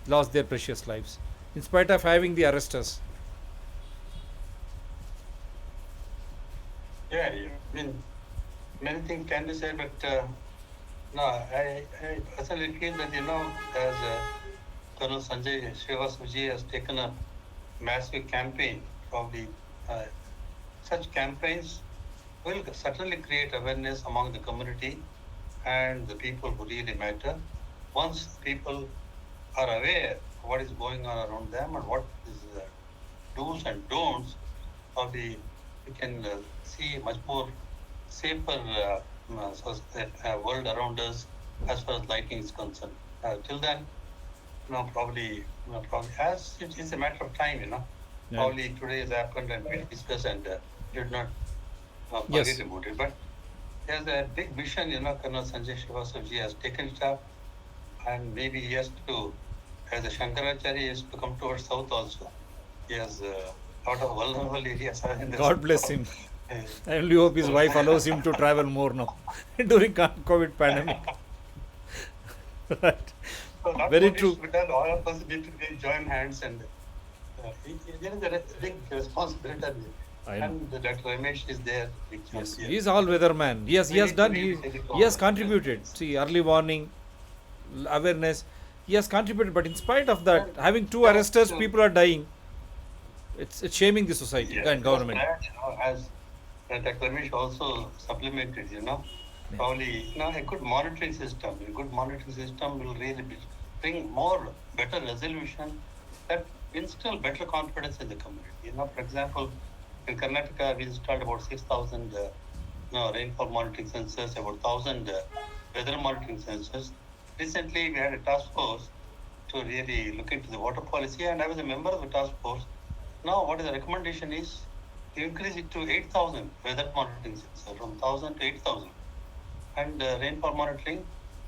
lost their precious lives, in spite of having the arresters. Yeah, I mean, many things can be said, but no, I personally feel that, as Colonel Sanjay Srivastavaji has taken a massive campaign, probably such campaigns will certainly create awareness among the community and the people who really matter. Once people are aware of what is going on around them and what is do's and don'ts, probably we can see much more safer world around us as far as lighting is concerned. Till then, probably as it's a matter of time, Yeah. probably today has happened and we'll discuss and did not Yes. forget about it. But there's a big vision, Colonel Sanjay Srivastavaji has taken it up, and maybe he has to, as a Shankaracharya, he has to come towards south also. He has a lot of vulnerable areas. In the God bless him. I only hope his wife allows him to travel more now during COVID pandemic. Right. So not Very only true. Because all of us need to join hands and there is a big responsibility. I know. And Dr. Ramesh is there. big Yes, champion. he is all weather man. He has done. He has contributed. See, early warning, awareness. He has contributed, but in spite of that, having two arresters, people are dying. It's shaming the society Yeah, and government. that, as Dr. Ramesh also supplemented, probably a good monitoring system. A good monitoring system will really bring more better resolution that instill better confidence in the community. For example, in Karnataka, we installed about 6,000 rainfall monitoring sensors, about 1,000 weather monitoring sensors. Recently, we had a task force to really look into the water policy, and I was a member of the task force. Now, what is the recommendation is to increase it to 8,000 weather monitoring sensors, from 1,000 to 8,000, and rainfall monitoring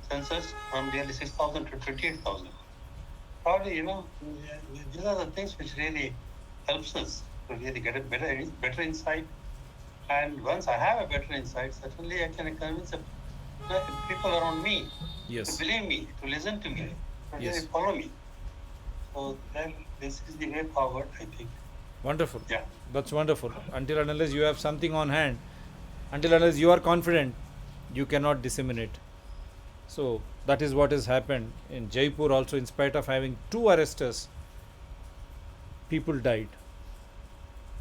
sensors from nearly 6,000 to 28,000. Probably, these are the things which really helps us to really get a better insight. And once I have a better insight, certainly I can convince the people around me Yes. to believe me, to listen to me, to Yes. really follow me. So then this is the way forward, I think. Wonderful. Yeah. That's wonderful. Until and unless you have something on hand, until and unless you are confident, you cannot disseminate. So that is what has happened in Jaipur also. In spite of having two arresters, people died.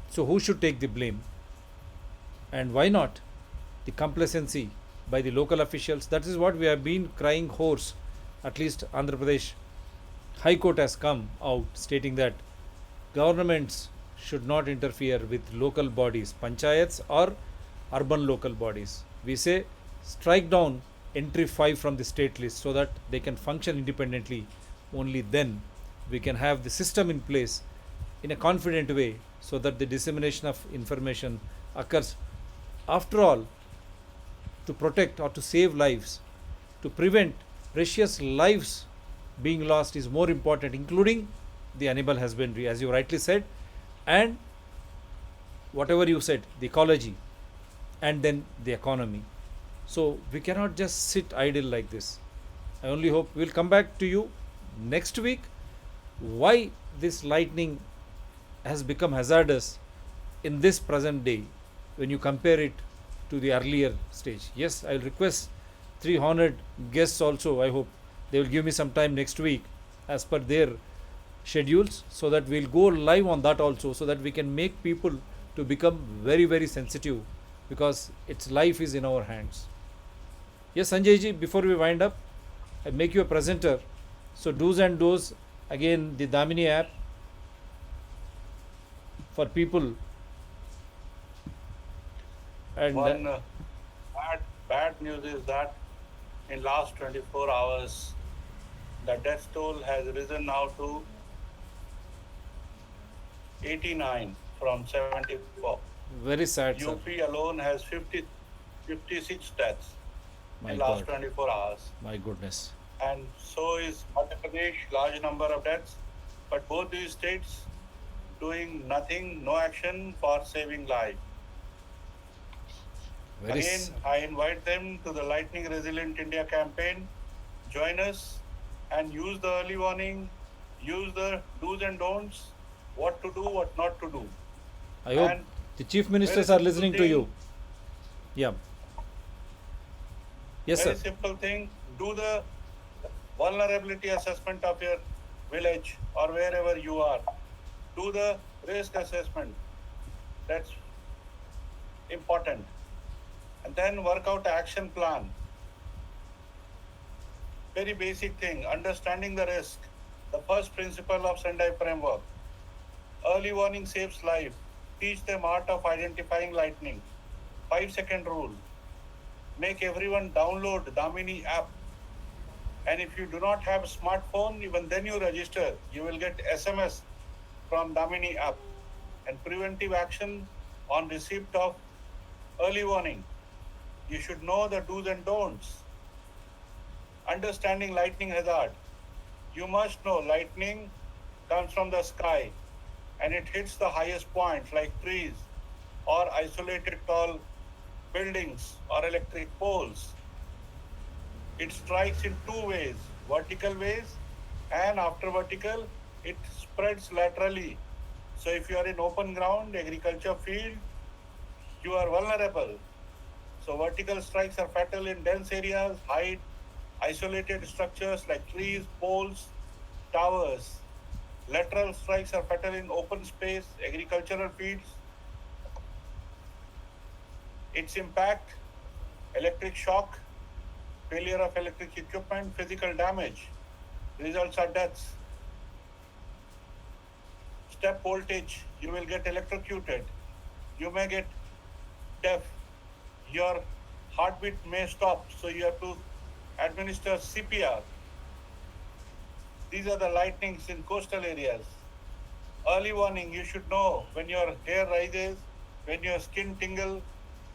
So who should take the blame? And why not the complacency by the local officials? That is what we have been crying hoarse. At least Andhra Pradesh High Court has come out stating that governments should not interfere with local bodies, panchayats or urban local bodies. We say strike down entry 5 from the state list so that they can function independently. Only then we can have the system in place in a confident way so that the dissemination of information occurs. After all, to protect or to save lives, to prevent precious lives being lost is more important, including the animal husbandry, as you rightly said, and whatever you said, the ecology, and then the economy. So we cannot just sit idle like this. I only hope we'll come back to you next week. Why this lightning has become hazardous in this present day when you compare it to the earlier stage. Yes, I'll request 3 honored guests also. I hope they will give me some time next week as per their schedules, so that we'll go live on that also, so that we can make people to become very, very sensitive, because its life is in our hands. Yes, Sanjay ji, before we wind up, I make you a presenter. So do's and don'ts, again the Damini app for people. And One bad news is that in last 24 hours, the death toll has risen now to 89 from 74. very sad, sir. UP alone has 56 deaths My in last God, 24 hours. my goodness. And so is Madhya Pradesh, large number of deaths. But both these states doing nothing, no action for saving life. Very Again, I invite them to the Lightning Resilient India campaign. Join us and use the early warning, use the do's and don'ts, what to do, what not to do. I hope And the chief ministers very are listening to you. Yeah. Yes, Very sir. simple thing. Do the vulnerability assessment of your village or wherever you are. Do the risk assessment. That's important. And then work out action plan. Very basic thing. Understanding the risk. The first principle of Sendai framework. Early warning saves life. Teach them art of identifying lightning. 5-second rule. Make everyone download Damini app. And if you do not have a smartphone, even then you register. You will get SMS from Damini app. And preventive action on receipt of early warning. You should know the do's and don'ts. Understanding lightning hazard. You must know lightning comes from the sky and it hits the highest points like trees or isolated tall buildings or electric poles. It strikes in two ways, vertical ways, and after vertical, it spreads laterally. So if you are in open ground, agriculture field, you are vulnerable. So vertical strikes are fatal in dense areas, height, isolated structures like trees, poles, towers. Lateral strikes are fatal in open space, agricultural fields. Its impact, electric shock, failure of electric equipment, physical damage. Results are deaths. Step voltage, you will get electrocuted. You may get deaf. Your heartbeat may stop, so you have to administer CPR. These are the lightnings in coastal areas. Early warning, you should know when your hair rises, when your skin tingle,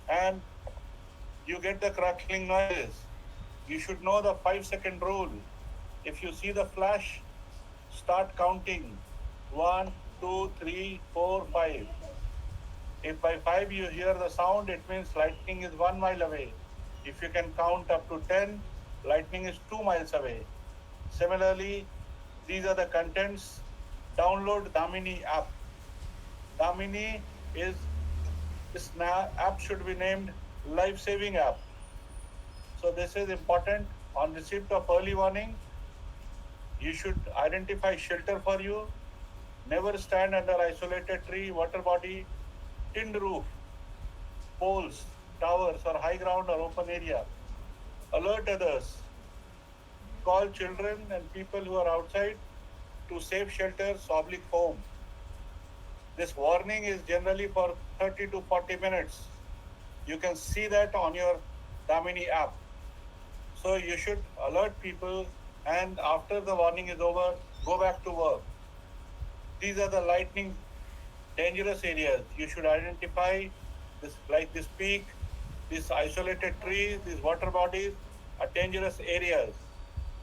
and you get the crackling noises. You should know the 5-second rule. If you see the flash, start counting. 1, 2, 3, 4, 5. If by 5 you hear the sound, it means lightning is 1 mile away. If you can count up to 10, lightning is 2 miles away. Similarly, these are the contents. Download Damini app. Damini is, this app should be named life-saving app. So this is important. On receipt of early warning, you should identify shelter for you. Never stand under isolated tree, water body, tinned roof, poles, towers, or high ground or open area. Alert others. Call children and people who are outside to safe shelters, oblique home. This warning is generally for 30 to 40 minutes. You can see that on your Damini app. So you should alert people, and after the warning is over, go back to work. These are the lightning dangerous areas. You should identify this, like this peak, these isolated trees, these water bodies are dangerous areas.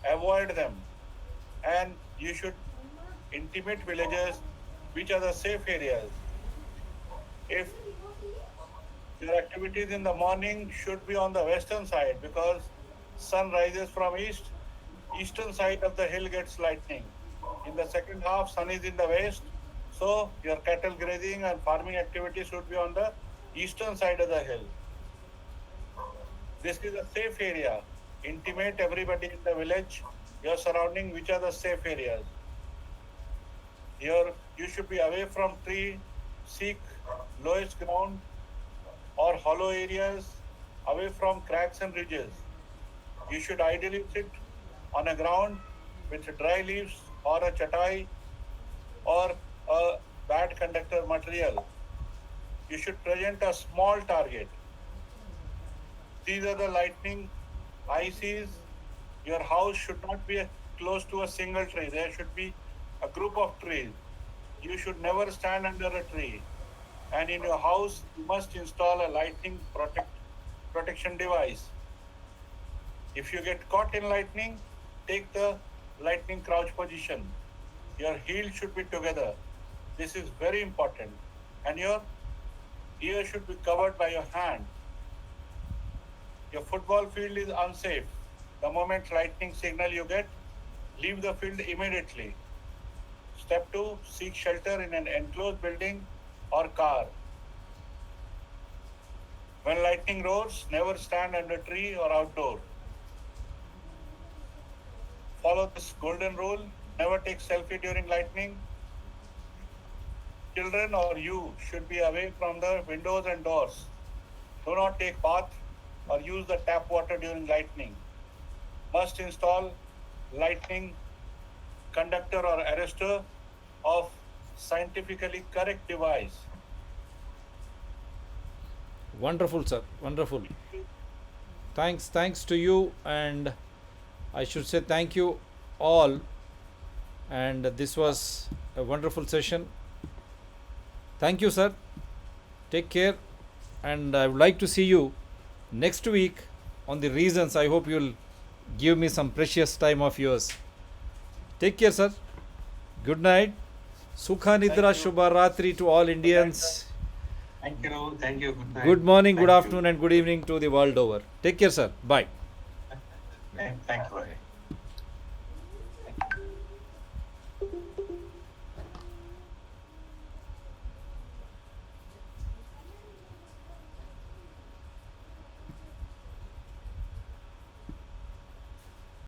Avoid them. And you should intimate villagers which are the safe areas. If your activities in the morning should be on the western side because sun rises from east, eastern side of the hill gets lightning. In the second half, sun is in the west, so your cattle grazing and farming activities should be on the eastern side of the hill. This is a safe area. Intimate everybody in the village, your surrounding, which are the safe areas. Here, you should be away from tree, seek lowest ground or hollow areas, away from cracks and ridges. You should ideally sit on a ground with dry leaves or a chatai or a bad conductor material. You should present a small target. These are the lightning ICs. Your house should not be close to a single tree. There should be a group of trees. You should never stand under a tree. And in your house, you must install a lightning protection device. If you get caught in lightning, take the lightning crouch position. Your heel should be together. This is very important. And your ear should be covered by your hand. Your football field is unsafe. The moment lightning signal you get, leave the field immediately. Step 2, seek shelter in an enclosed building or car. When lightning roars, never stand under tree or outdoor. Follow this golden rule. Never take selfie during lightning. Children or you should be away from the windows and doors. Do not take bath or use the tap water during lightning. Must install lightning conductor or arrestor of scientifically correct device. Wonderful, sir. Wonderful. Thanks to you, and I should say thank you all. And this was a wonderful session. Thank you, sir. Take care, and I would like to see you next week on the reasons. I hope you'll give me some precious time of yours. Take care, sir. Good night. Sukha Nidra Thank you. Shubha Ratri to all Indians. Thank you. Thank you. Good night. Good morning, good Thank you. afternoon, and good evening to the world over. Take care, sir. Bye. Thank you.